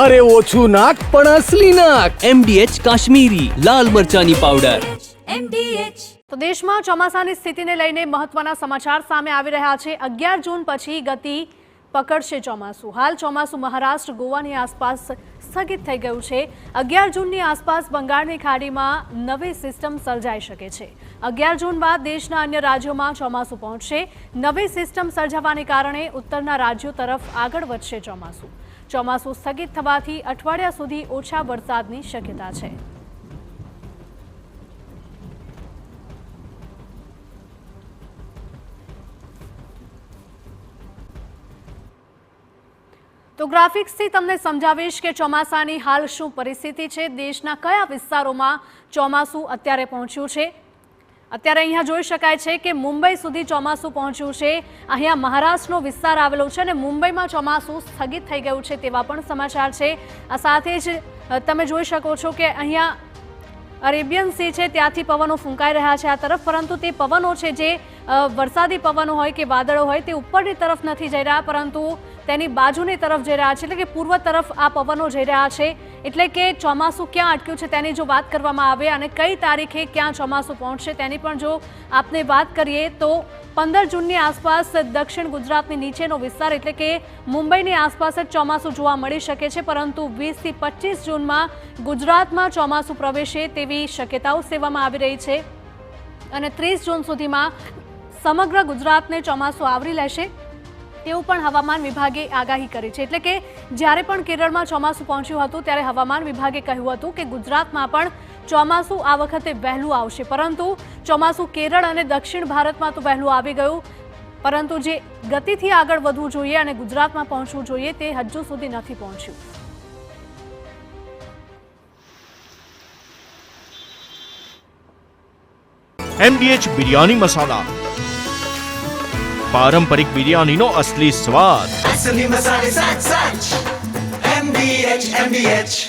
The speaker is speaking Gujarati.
અરે ઓછું નાક પણ અસલી નાક. MDH કાશ્મીરી લાલ મરચાની પાવડર. તો દેશમાં ચોમાસાની સ્થિતિને લઈને મહત્વના સમાચાર સામે આવી રહ્યા છે. 11 જૂન પછી ગતિ પકડશે ચોમાસું. હાલ ચોમાસું મહારાષ્ટ્ર, ગોવાની આસપાસ સ્થગિત થઈ ગયું છે. 11 જૂનની આસપાસ બંગાળની ખાડીમાં નવી સિસ્ટમ સર્જાઈ શકે છે. 11 જૂન બાદ દેશના અન્ય રાજ્યોમાં ચોમાસું પહોંચશે. નવી સિસ્ટમ સર્જાવાને કારણે ઉત્તરના રાજ્યો તરફ આગળ વધશે ચોમાસું. ચોમાસું સ્થગિત થવાથી અઠવાડિયા સુધી ઓછા વરસાદની શક્યતા છે. તો ગ્રાફિક્સથી તમને સમજાવીશ કે ચોમાસાની હાલ શું પરિસ્થિતિ છે, દેશના કયા વિસ્તારોમાં ચોમાસું અત્યારે પહોંચ્યું છે. અત્યારે અહીંયા જોઈ શકાય છે કે મુંબઈ સુધી ચોમાસું પહોંચ્યું છે. અહીંયા મહારાષ્ટ્રનો વિસ્તાર આવેલો છે અને મુંબઈમાં ચોમાસું સ્થગિત થઈ ગયું છે તેવા પણ સમાચાર છે. આ સાથે જ તમે જોઈ શકો છો કે અહીંયા અરેબિયન સી છે ત્યાંથી પવનો ફૂંકાઈ રહ્યા છે આ તરફ, પરંતુ તે પવનો છે જે વરસાદી પવનો હોય કે વાદળો હોય તે ઉપરની તરફ નથી જઈ રહ્યા, પરંતુ તેની બાજુની તરફ જઈ રહ્યા છે, એટલે કે પૂર્વ તરફ આ પવનો જઈ રહ્યા છે. એટલે કે ચોમાસું ક્યાં અટક્યું છે તેની જો વાત કરવામાં આવે અને કઈ તારીખે ક્યાં ચોમાસું પહોંચશે તેની પણ જો આપને વાત કરીએ તો 15 જૂનની આસપાસ દક્ષિણ ગુજરાતની નીચેનો વિસ્તાર એટલે કે મુંબઈની આસપાસ જ ચોમાસું જોવા મળી શકે છે, પરંતુ 20 થી 25 જૂનમાં ગુજરાતમાં ચોમાસું પ્રવેશે તેવી શક્યતાઓ સેવવામાં આવી રહી છે અને 30 જૂન સુધીમાં સમગ્ર ગુજરાતને ચોમાસું આવરી લેશે તેવું પણ હવામાન વિભાગે આગાહી કરી છે. એટલે કે જ્યારે પણ કેરળમાં ચોમાસું પહોંચ્યું હતું ત્યારે હવામાન વિભાગે કહ્યું હતું કે ગુજરાતમાં પણ ચોમાસું આ વખતે વહેલું આવશે, પરંતુ ચોમાસું કેરળ અને દક્ષિણ ભારતમાં તો વહેલું આવી ગયું, પરંતુ જે ગતિથી આગળ વધવું જોઈએ અને ગુજરાતમાં પહોંચવું જોઈએ તે હજુ સુધી નથી પહોંચ્યું. MDH બિરયાની મસાલા, પારંપરિક બિરયાનીનો અસલી સ્વાદ. असली मसाले साच साच MDH